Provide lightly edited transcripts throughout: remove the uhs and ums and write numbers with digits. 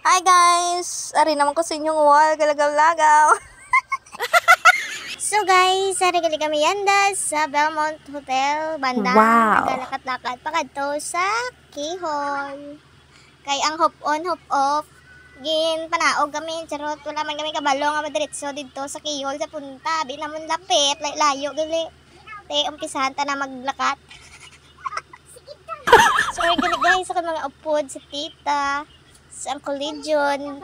Hi guys! Ari naman ko sa inyong wall, galagaw-lagaw. So guys, ari gali kami yanda sa Belmont Hotel, banda. Wow. Nagalakat-lakat pa kadto sa Kihol. Kay ang hop on, hop off. Gin panaog kami, charot, wala man kami kabalo nga madiretso dito sa Kihol sa punta. Di namon lapit, layo gali. Te umpisahan ta na maglakat. Sorry gali guys, sa mga upod sa tita, sa Uncle Legion,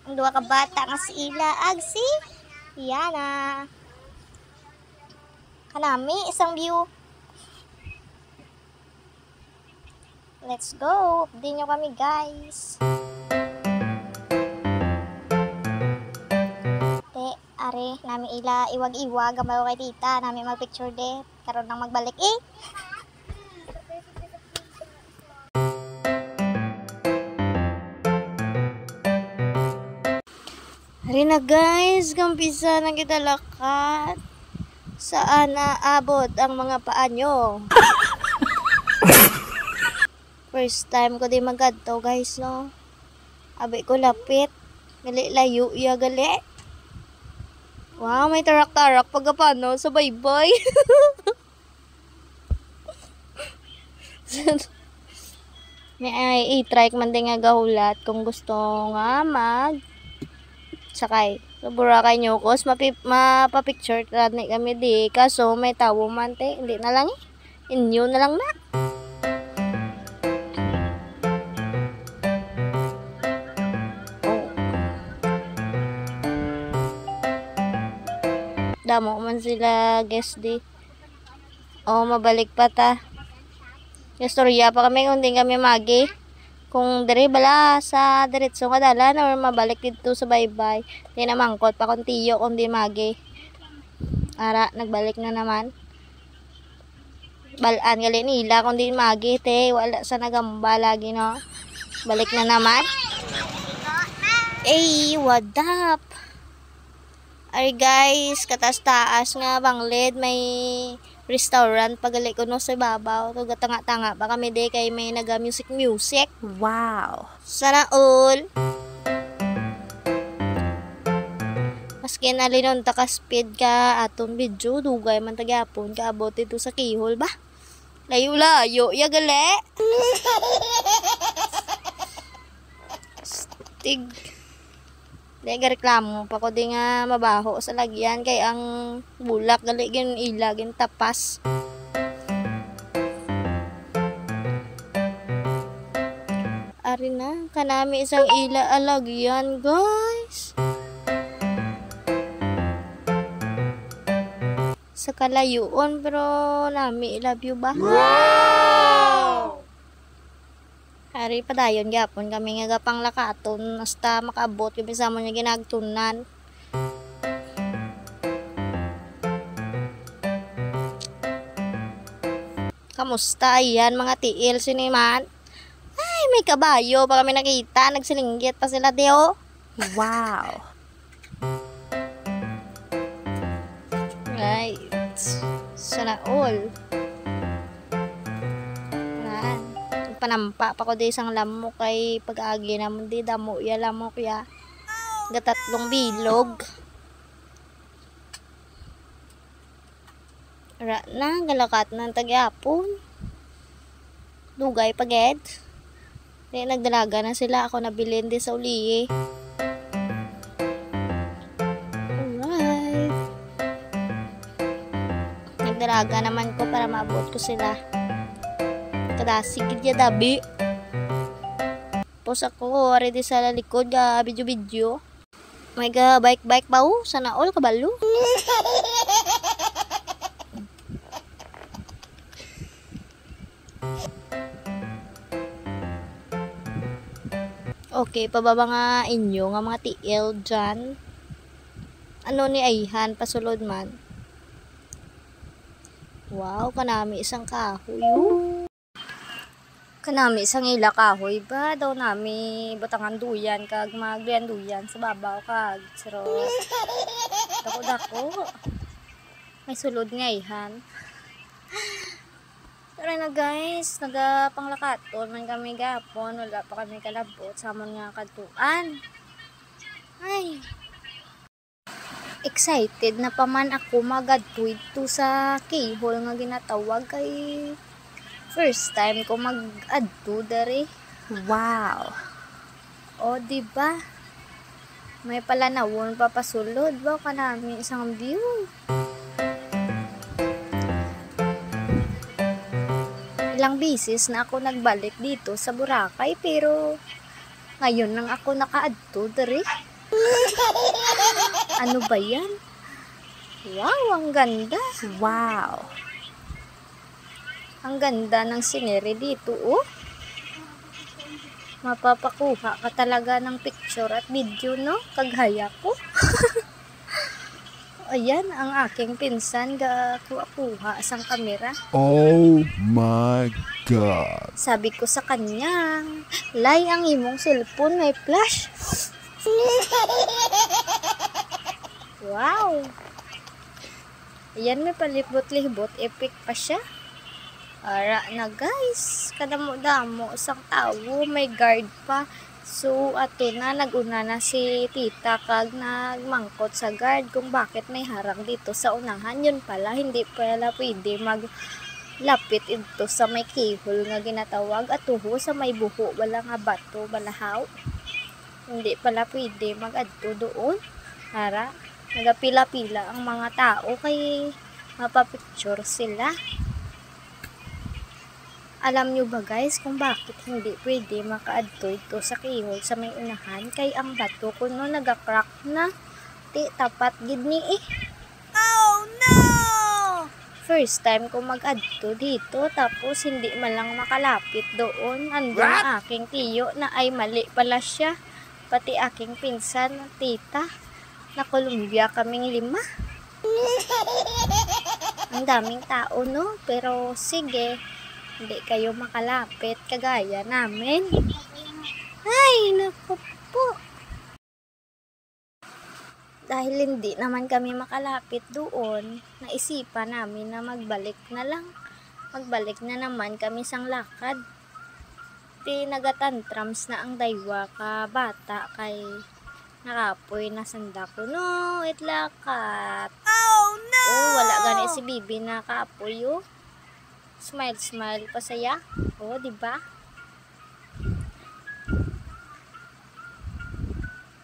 ang duwa ka bata nga si Ila, si Yana. Kanami, isang view. Let's go. Update nyo kami, guys. Te, are, nami ila iwag-iwag. Gamayo kay tita. Nami mag-picture de. Karoon nang magbalik eh. Hari na guys, gampisa na kita lakat. Saan naabot ang mga paa nyo? First time ko di magadto guys, no? Abi ko lapit. Gali layo iya gali. Wow, may tarak-tarak pagkapano sa baybay. May ay i-try man din nga gahulat kung gusto nga sakay. So, Boracay nyo kos, mapapicture ni kami di. Kaso, may tawo man, te. Hindi na lang eh. Inyo na lang na. Oh. Damo man sila, guess di. Oh, mabalik pa ta. Istorya pa kami kung di kami magi. Kung dire bala sa diretso nga dalan or mabalik dito sa baybay. Di na mangkot pa kontiyo kung di magi. Ara, nagbalik na naman. Balaan gali nila kung di magi, te. Wala sa nagamba lagi, no? Balik na naman. Hey, what up? Ay guys, katas-taas nga banglid. May restaurant pagali ko no sa babaw. Tuga tanga-tanga pa kami de kay may naga music. Wow. Sana all. Maski nalinon ta ka speed ka aton video dugay man tagyapon ka abot dito sa Kihol ba. Layo-layo ya gali. Stig. Dega reklamo pa ko di nga mabaho sa lagyan kay ang bulak gali gin ila gin tapas. Ari na kanami isang ila alagyan guys. Sa kalayuon pero nami love you ba? Wow! Hari padayon gyapon kami nga gapang lakaton hasta makaabot kami sa mo nya ginagtunan. Kamusta ayan mga tiil siniman? Ay may kabayo pa kami nakita, nagsilinggit pa sila deo. Wow. Right. Sana all. Panampa pa ko di isang lamok kay pag-agi naman di damo ya lamok ya gatatlong bilog ra na galakat ng tagyapon dugay paged di nagdalaga na sila ako nabilin di sa uli alright nagdalaga naman ko para maabot ko sila kadasigid ya dabi. Pos ako ready sa likod ga video. May ga bike pa sana all kabalo. Okay, pababa nga inyo nga mga tiil dyan. Ano ni Ayhan pasulod man. Wow, kanami isang kahoy. Kanami isang ila kahoy ba daw nami batangan duyan kag magduyan duyan sa babaw kag sarot dako may sulod nga ihan Tara na guys, nagapanglakaton man kami gapon, wala pa kami kalabot sa amon nga kadtuan. Ay. Excited na pa man ako magadto ito sa keyhole nga ginatawag kay first time ko mag-adto dere. Wow. O di ba? May palanawon papasulod ba kanami isang view. Ilang bisis na ako nagbalik dito sa Boracay pero ngayon lang ako nakaadto dere. Ano ba yan? Wow, ang ganda. Wow. Ang ganda ng scenery dito, oh. Mapapakuha ka talaga ng picture at video, no? Kaghaya ko. Ayan, ang aking pinsan kuha sang kamera. Oh my God. Sabi ko sa kanya, Lay, ang imong cellphone may flash. Wow. Ayan, may palibot-libot. Epic pa siya. Ara na guys, kadamo-damo isang tao, may guard pa. So ato na, naguna na si tita kag nagmangkot sa guard kung bakit may harang dito sa unahan. Yun pala, hindi pala pwede maglapit ito sa may keyhole nga ginatawag at tuho sa may buho, wala nga bato, balahaw. Hindi pala pwede mag-adto doon. Ara, nagapila-pila ang mga tao kay mapapicture sila. Alam nyo ba guys kung bakit hindi pwede maka-adto ito sa keyhole sa may unahan? Kay ang bato ko no nagaka-crack na. Ti tapat gid ni eh. Oh no! First time ko mag-adto dito tapos hindi man lang makalapit doon. Andun ang aking tiyo na ay mali pala siya. Pati aking pinsan at tita. Na Columbia kaming 5. Ang daming tao no, pero sige. Hindi kayo makalapit kagaya namin. Ay, naku po. Dahil hindi naman kami makalapit doon, naisipan namin na magbalik na lang. Magbalik na naman kami sang lakad. Nagatantrams na ang daywa ka bata kay nakapoy na sanda ko. No, itlakat. Oh no! Oh, wala gani si Bibi na kapoy oh. Smile, smile pa saya. Oh, di ba?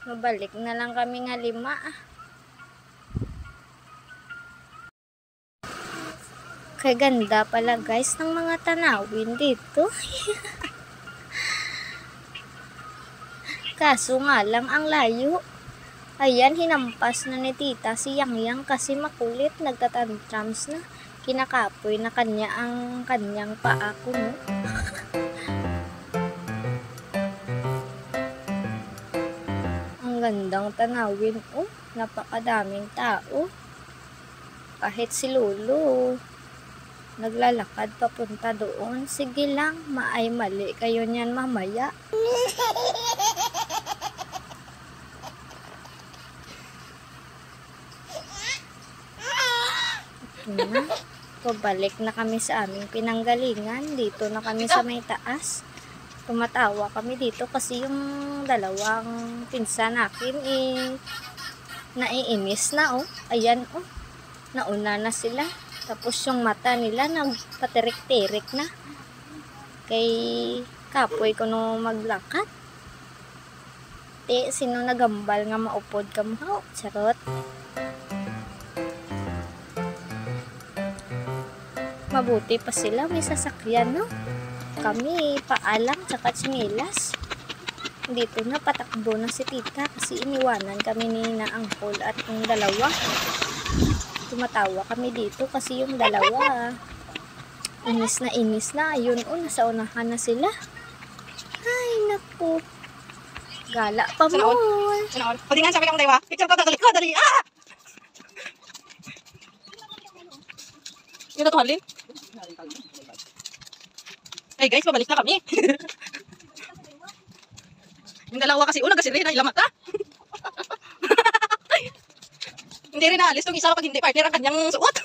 Mabalik na lang kami nga 5. Kay ganda pala guys ng mga tanawin dito. Kaso nga lang ang layo. Ayan, hinampas na ni tita si Yang Yang kasi makulit, nagtatantrams na. Kinakapoy na kanya ang kanyang paa ko, no? Ang gandang tanawin, oh. Napakadaming tao. Kahit si Lolo naglalakad papunta doon. Sige lang, maay mali kayo niyan mamaya. Ito na. Pabalik na kami sa aming pinanggalingan. Dito na kami sa may taas. Tumatawa kami dito kasi yung dalawang pinsan nakin naiinis na oh. Ayan oh. Nauna na sila. Tapos yung mata nila nagpatirik-tirik na. Kay kapoy ko no maglakat. Sino nagambal nga maupod ka mo? Charot. Mabuti pa sila, may sasakyan, no? Kami, paalang, tsaka tsinilas. Dito na, patakbo na si tita kasi iniwanan kami ni naangkol at yung dalawa. Tumatawa kami dito kasi yung dalawa, inis na. Ayun, oh, nasa unahan na sila. Ay, naku. Gala pa mo. Pwede sabi kang daywa. Picture ko, dali ko, dali. Ah! Yung natuhalin? Hey guys, pabalik na kami. Yung dalawa kasi una kasi rin ay lamat ha. Hindi rin naalis itong isa pag hindi partner ang kanyang suot.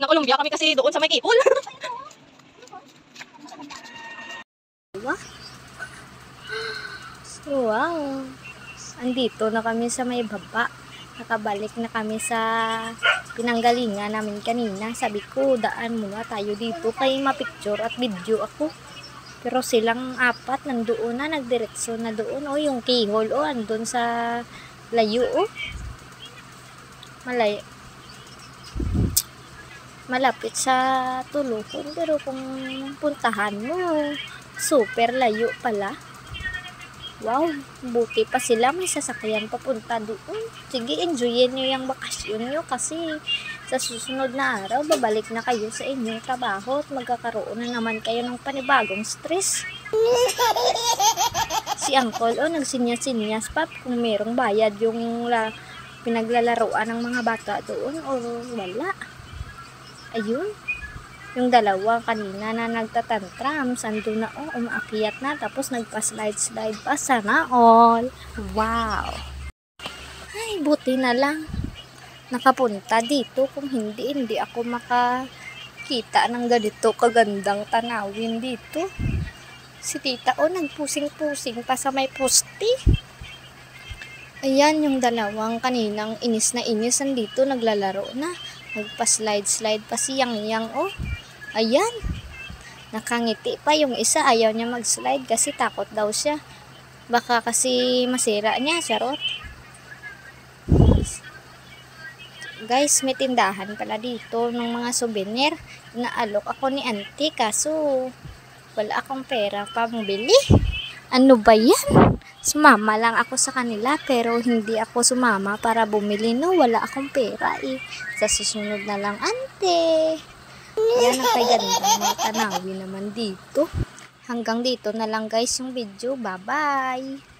ng Columbia kami kasi doon sa may kipol. Wow. Andito na kami sa may baba. Nakabalik na kami sa pinanggalingan namin kanina. Sabi ko, daan muna tayo dito kay mapicture at video ako. Pero silang apat nandoon na, nagdiretso na doon. O, yung keyhole, o, andun sa layo, o. Malapit sa Tuluhon. Pero kung puntahan mo, super layo pala. Wow, buti pa sila, may sasakyan papunta doon. Sige, enjoyin nyo yung bakasyon nyo kasi sa susunod na araw, babalik na kayo sa inyong trabaho at magkakaroon na naman kayo ng panibagong stress. Si Uncle, nagsinyas-sinyas pa kung merong bayad yung pinaglalaroan ng mga bata doon o wala. Ayun. Yung dalawa kanina na nagtatantrams, ando na umaakyat na, tapos nagpa-slide pa, sana all. Wow! Ay, buti na lang. Nakapunta dito, kung hindi ako makakita ng ganito kagandang tanawin dito. Si tita, nagpusing-pusing pa sa may poste. Ayan, yung dalawang kaninang inis na inis, andito naglalaro na. Nagpa-slide pa si Yang, Ayan, nakangiti pa yung isa, ayaw niya mag-slide kasi takot daw siya. Baka kasi masira niya, charot. Guys, may tindahan pala dito ng mga souvenir. Naalok ako ni auntie kaso wala akong pera pa mabili. Ano ba yan? Sumama lang ako sa kanila pero hindi ako sumama para bumili, no. Wala akong pera eh. Sa susunod na lang, ante. Yan ang kagandang mga tanawin naman dito. Hanggang dito na lang guys yung video. Bye-bye!